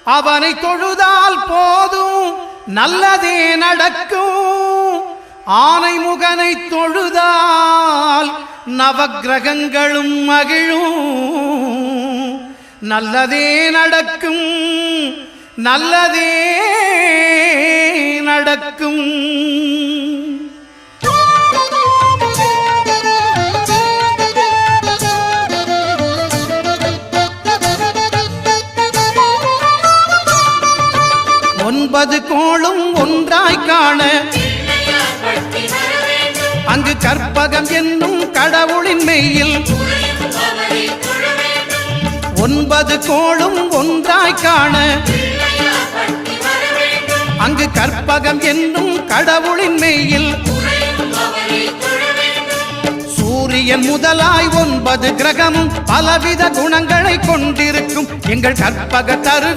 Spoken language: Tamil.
அவனை தொழுதால் போதும் நல்லதே நடக்கும். ஆனை முகனை தொழுதால் நவக்கிரகங்களும் மகிழும். நல்லதே நடக்கும், நல்லதே நடக்கும். ஒன்பது கோளும் ஒன்றாய் காண அங்கு கற்பகம் என்னும் கடவுளின் மெய்யில். ஒன்பது கோளும் ஒன்றாய் காண அங்கு கற்பகம் என்னும் கடவுளின் மெய்யில். சூரியன் முதலாய் 9 கிரகமும் பலவித குணங்களை கொண்டிருக்கும் எங்கள் கற்பக தரு